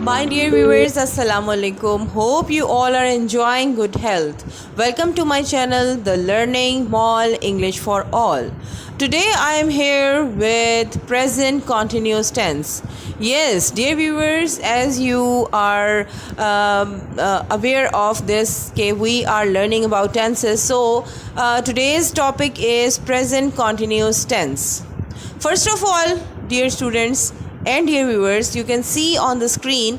My dear viewers, Assalamu alaikum. Hope you all are enjoying good health. Welcome to my channel, The Learning Mall English for All. Today I am here with present continuous tense. Yes, dear viewers, as you are aware of this, okay, we are learning about tenses. So today's topic is present continuous tense. First of all, dear students and dear viewers, you can see on the screen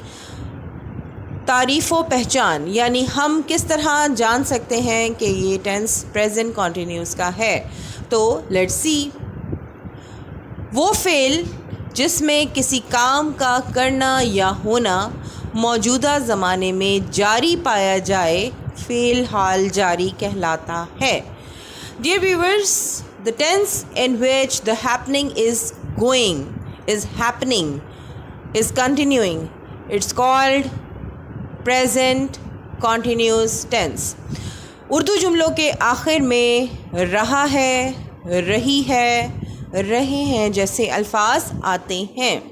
तारीफ़ व पहचान, यानी हम किस तरह जान सकते हैं कि ये टेंस प्रेजेंट कॉन्टिन्यूस का है। तो लेट्स सी। वो फ़ेल जिसमें किसी काम का करना या होना मौजूदा ज़माने में जारी पाया जाए फ़ेल हाल जारी कहलाता है। Dear viewers, the tense in which the happening is going, is happening, is continuing, it's called present continuous tense. Urdu जुमलों के आखिर में रहा है, रही है, रहे हैं जैसे अल्फाज आते हैं,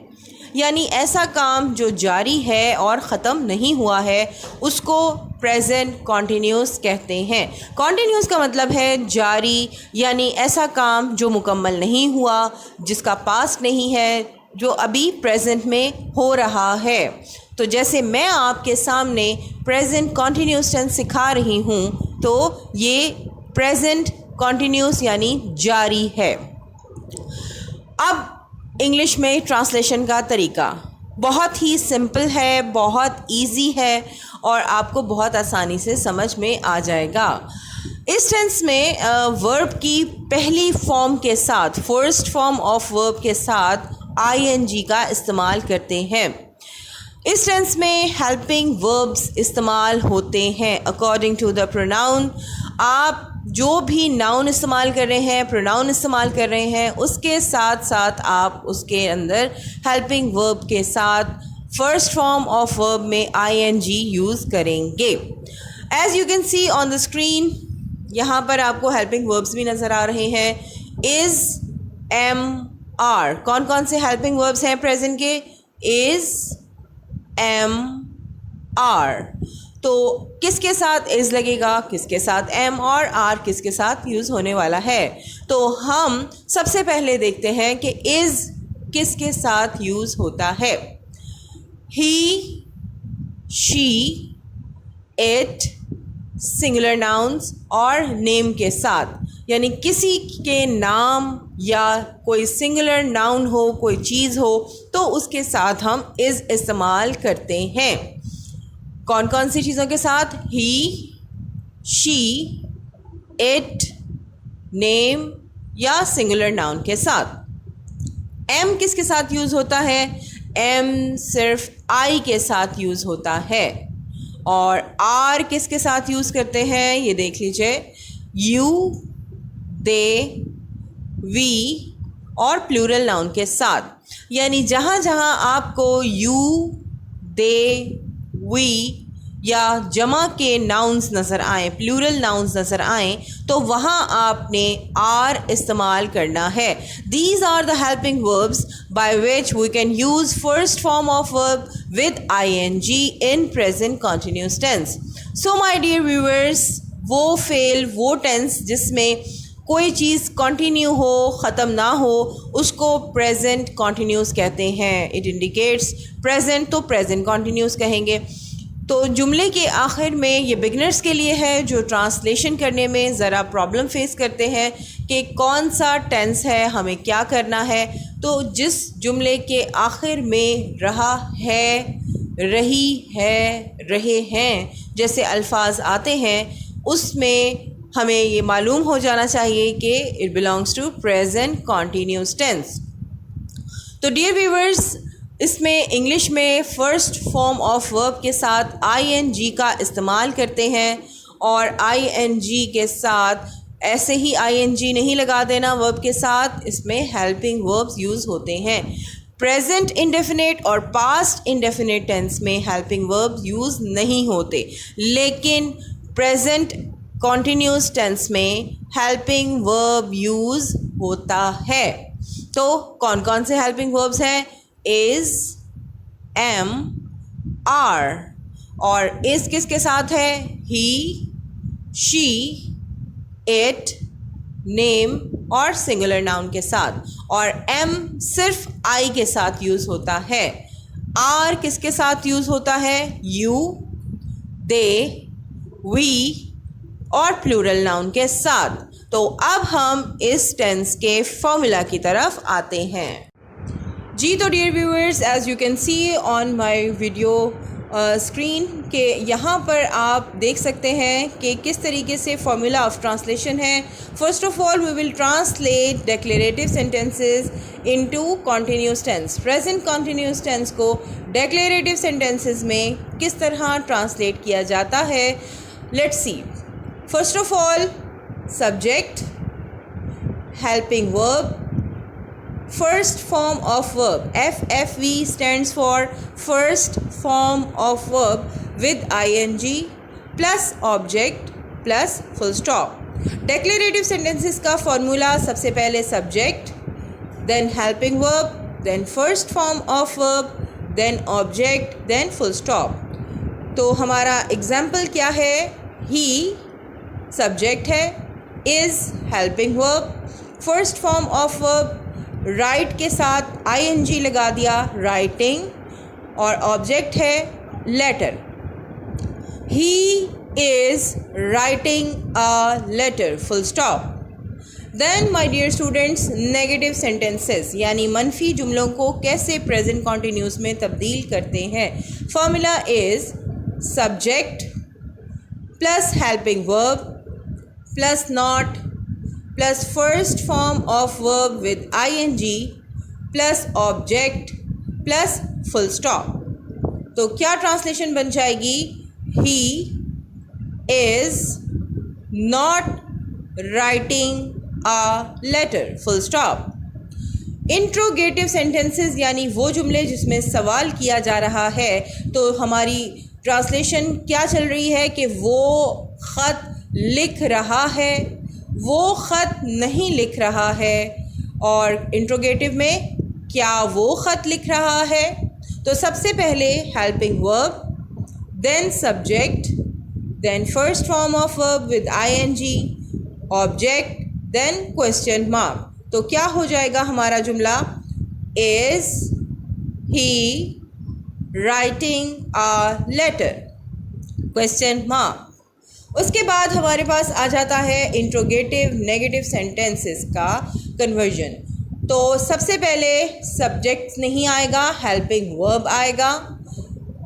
यानी ऐसा काम जो जारी है और ख़त्म नहीं हुआ है उसको प्रेजेंट कॉन्टीन्यूस कहते हैं। कॉन्टीन्यूस का मतलब है जारी, यानी ऐसा काम जो मुकम्मल नहीं हुआ, जिसका पास्ट नहीं है, जो अभी प्रेजेंट में हो रहा है। तो जैसे मैं आपके सामने प्रेजेंट कॉन्टीन्यूस टेंस सिखा रही हूँ, तो ये प्रेजेंट कॉन्टीन्यूस यानी जारी है। अब इंग्लिश में ट्रांसलेशन का तरीका बहुत ही सिंपल है, बहुत इजी है और आपको बहुत आसानी से समझ में आ जाएगा। इस टेंस में वर्ब की पहली फॉर्म के साथ, फर्स्ट फॉर्म ऑफ वर्ब के साथ ing का इस्तेमाल करते हैं। इस टेंस में हेल्पिंग वर्ब्स इस्तेमाल होते हैं अकॉर्डिंग टू द प्रोनाउन। आप जो भी नाउन इस्तेमाल कर रहे हैं, प्रोनाउन इस्तेमाल कर रहे हैं, उसके साथ साथ आप उसके अंदर हेल्पिंग वर्ब के साथ फर्स्ट फॉर्म ऑफ वर्ब में ing यूज़ करेंगे। As you can see on the screen, यहाँ पर आपको हेल्पिंग वर्ब्स भी नज़र आ रहे हैं। Is, am, are. कौन कौन से हेल्पिंग वर्ब्स हैं प्रेजेंट के? Is, am, are. तो किसके साथ इज़ लगेगा, किसके साथ एम, और आर किसके साथ यूज़ होने वाला है? तो हम सबसे पहले देखते हैं कि इज़ किसके साथ यूज़ होता है। ही, शी, इट, सिंगुलर नाउन्स और नेम के साथ, यानी किसी के नाम या कोई सिंगुलर नाउन हो, कोई चीज़ हो, तो उसके साथ हम इज़ इस्तेमाल करते हैं। कौन कौन सी चीज़ों के साथ? ही, शी, इट, नेम या सिंगुलर नाउन के साथ। एम किसके साथ यूज़ होता है? एम सिर्फ आई के साथ यूज़ होता है। और आर किसके साथ यूज़ करते हैं? ये देख लीजिए, यू, दे, वी और प्लूरल नाउन के साथ, यानी जहाँ जहाँ आपको यू, दे, वी या जमा के नाउन्स नज़र आएँ, प्लूरल नाउन्स नज़र आएँ, तो वहाँ आपने आर इस्तेमाल करना है। These are the helping verbs by which we can use first form of verb with ing in present continuous tense. So my dear viewers, वो फेल, वो टेंस जिसमें कोई चीज़ कंटिन्यू हो, ख़त्म ना हो, उसको प्रेजेंट कॉन्टिन्यूस कहते हैं। इट इंडिकेट्स प्रेजेंट, तो प्रेजेंट कॉन्टिन्यूस कहेंगे। तो जुमले के आखिर में ये बिगनर्स के लिए है जो ट्रांसलेशन करने में ज़रा प्रॉब्लम फेस करते हैं कि कौन सा टेंस है, हमें क्या करना है। तो जिस जुमले के आखिर में रहा है, रही है, रहे हैं जैसे अल्फाज आते हैं, उसमें हमें ये मालूम हो जाना चाहिए कि it belongs to present continuous tense. तो डियर व्यूअर्स, इसमें इंग्लिश में फ़र्स्ट फॉर्म ऑफ वर्ब के साथ ing का इस्तेमाल करते हैं और ing के साथ ऐसे ही ing नहीं लगा देना वर्ब के साथ, इसमें हेल्पिंग वर्ब्स यूज़ होते हैं। प्रेजेंट इंडेफिनिट और पास्ट इंडेफिनिट टेंस में हेल्पिंग वर्ब्स यूज़ नहीं होते, लेकिन प्रेजेंट कॉन्टिन्यूस टेंस में हेल्पिंग वर्ब यूज़ होता है। तो कौन कौन से हेल्पिंग वर्ब्स हैं? इज़, am, आर, और इस किसके साथ है? ही, शी, इट, नेम और सिंगुलर नाउन के साथ, और एम सिर्फ आई के साथ यूज़ होता है। आर किसके साथ यूज़ होता है? यू, दे, वी और प्लूरल नाउन के साथ। तो अब हम इस टेंस के फॉर्मूला की तरफ आते हैं। जी तो dear viewers, as you can see on my video screen के यहाँ पर आप देख सकते हैं कि किस तरीके से फॉर्मूला ऑफ ट्रांसलेशन है। First of all we will translate declarative sentences into continuous tense. Present continuous tense को डिक्लेरेटिव सेंटेंसेस में किस तरह ट्रांसलेट किया जाता है, let's see. First of all, subject, helping verb, first form of verb, FFV stands for first form of verb with ing plus object plus full stop. Declarative sentences का formula सबसे पहले subject, then helping verb, then first form of verb, then object, then full stop. तो हमारा example क्या है? He subject है, is helping verb, first form of verb write के साथ ing लगा दिया, राइटिंग, और ऑब्जेक्ट है letter. He is writing a letter, full stop. Then my dear students, negative sentences यानी मनफी जुमलों को कैसे प्रेजेंट कॉन्टिन्यूस में तब्दील करते हैं। Formula is subject plus helping verb plus not plus first form of verb with ing plus object plus full stop। तो क्या ट्रांसलेशन बन जाएगी? He is not writing a letter, full stop। Interrogative sentences यानी वो जुमले जिसमें सवाल किया जा रहा है, तो हमारी ट्रांसलेशन क्या चल रही है कि वो ख़त लिख रहा है, वो ख़त नहीं लिख रहा है, और इंट्रोगेटिव में क्या वो ख़त लिख रहा है। तो सबसे पहले helping verb, then subject, then first form of verb with ing, object, then question mark. तो क्या हो जाएगा हमारा जुमला? Is he writing a letter, question mark. उसके बाद हमारे पास आ जाता है इंट्रोगेटिव नेगेटिव सेंटेंसेस का कन्वर्जन। तो सबसे पहले सब्जेक्ट नहीं आएगा, हेल्पिंग वर्ब आएगा,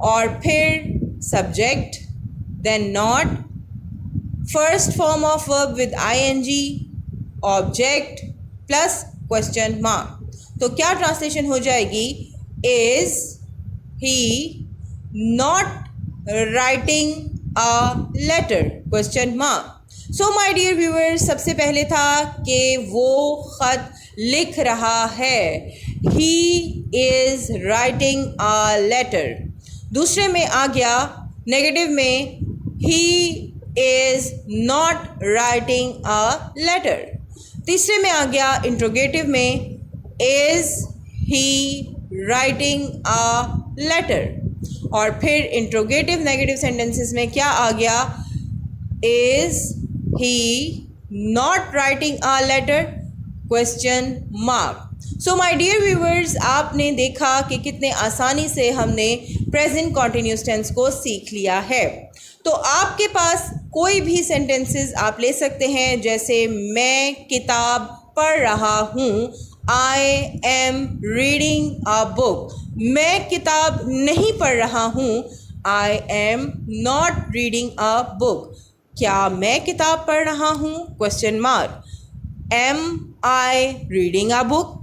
और फिर subject, then not, first form of verb with ing, object plus question mark. तो क्या ट्रांसलेशन हो जाएगी? Is he not writing a letter, question mark। So my dear viewers, सबसे पहले था कि वो ख़त लिख रहा है, he is writing a letter। दूसरे में आ गया नेगेटिव में, he is not writing a letter। तीसरे में आ गया इंट्रोगेटिव में, is he writing a letter। और फिर इंट्रोगेटिव नेगेटिव सेंटेंसेस में क्या आ गया? Is he not writing a letter, question mark. So my dear viewers, आपने देखा कि कितने आसानी से हमने प्रेजेंट कॉन्टिन्यूस टेंस को सीख लिया है। तो आपके पास कोई भी सेंटेंसेस आप ले सकते हैं, जैसे मैं किताब पढ़ रहा हूँ, I am reading a book. मैं किताब नहीं पढ़ रहा हूँ, I am not reading a book. क्या मैं किताब पढ़ रहा हूँ, question mark. Am I reading a book.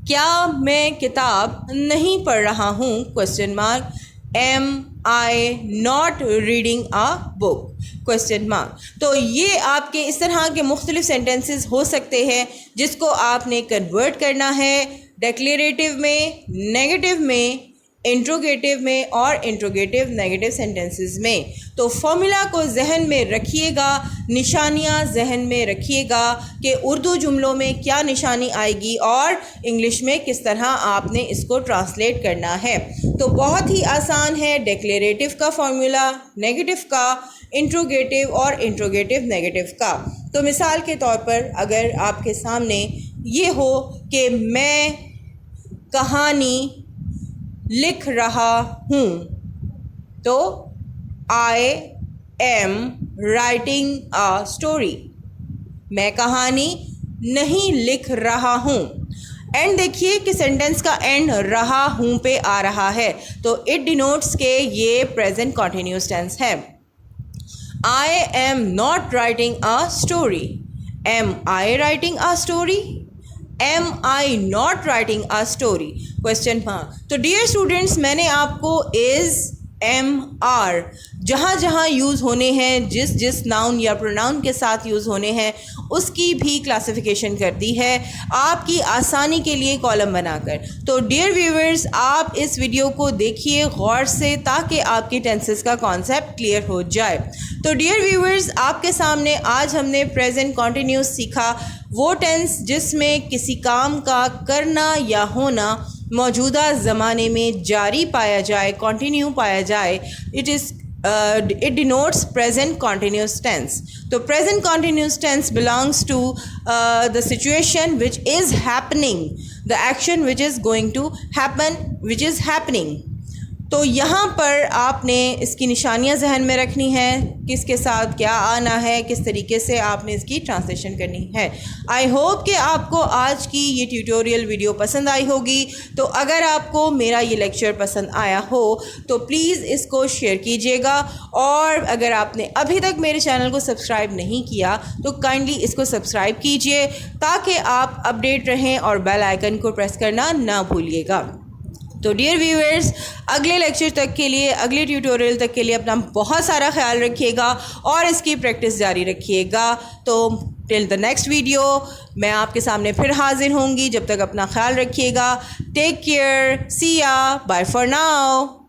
क्या मैं किताब नहीं पढ़ रहा हूँ, question mark. Am I not reading a book, question mark. तो ये आपके इस तरह के मुख्तलिफ सेंटेंसेस हो सकते हैं जिसको आपने कन्वर्ट करना है डिक्लेरेटिव में, नेगेटिव में, इंट्रोगेटिव में और इंट्रोगेटिव नेगेटिव सेंटेंसेस में। तो फॉर्मूला को जहन में रखिएगा, निशानियाँ जहन में रखिएगा कि उर्दू जुमलों में क्या निशानी आएगी और इंग्लिश में किस तरह आपने इसको ट्रांसलेट करना है। तो बहुत ही आसान है, डिक्लेरेटिव का फॉर्मूला, नेगेटिव का, इंट्रोगेटिव और इंट्रोगेटिव नेगेटिव का। तो मिसाल के तौर पर अगर आपके सामने ये हो कि मैं कहानी लिख रहा हूँ, तो I am writing a story. मैं कहानी नहीं लिख रहा हूँ। एंड देखिए कि सेंटेंस का एंड रहा हूँ पे आ रहा है, तो इट डिनोट्स के ये प्रेजेंट कॉन्टिन्यूस टेंस है। I am not writing a story. Am I writing a story? Am I not writing a story? Question mark. तो डियर स्टूडेंट्स, मैंने आपको is, am, are जहाँ जहाँ यूज़ होने हैं, जिस नाउन या प्रोनाउन के साथ यूज़ होने हैं, उसकी भी क्लासिफिकेशन कर दी है आपकी आसानी के लिए कॉलम बनाकर। तो डियर व्यूअर्स, आप इस वीडियो को देखिए गौर से ताकि आपकी टेंसेस का कॉन्सेप्ट क्लियर हो जाए। तो डियर व्यूअर्स, आपके सामने आज हमने प्रेजेंट कॉन्टिन्यूस सीखा, वो टेंस जिसमें किसी काम का करना या होना मौजूदा ज़माने में जारी पाया जाए, कॉन्टिन्यू पाया जाए। It denotes present continuous tense. So present continuous tense belongs to the situation which is happening, the action which is going to happen, which is happening. तो यहाँ पर आपने इसकी निशानियाँ जहन में रखनी है, किसके साथ क्या आना है, किस तरीके से आपने इसकी ट्रांसलेशन करनी है। आई होप कि आपको आज की ये ट्यूटोरियल वीडियो पसंद आई होगी। तो अगर आपको मेरा ये लेक्चर पसंद आया हो तो प्लीज़ इसको शेयर कीजिएगा, और अगर आपने अभी तक मेरे चैनल को सब्सक्राइब नहीं किया तो काइंडली इसको सब्सक्राइब कीजिए ताकि आप अपडेट रहें और बेल आइकन को प्रेस करना ना भूलिएगा। तो डियर व्यूअर्स, अगले लेक्चर तक के लिए, अगले ट्यूटोरियल तक के लिए अपना बहुत सारा ख्याल रखिएगा और इसकी प्रैक्टिस जारी रखिएगा। तो टिल द नेक्स्ट वीडियो मैं आपके सामने फिर हाजिर होंगी। जब तक अपना ख्याल रखिएगा। टेक केयर, सी या, बाय फॉर नाउ।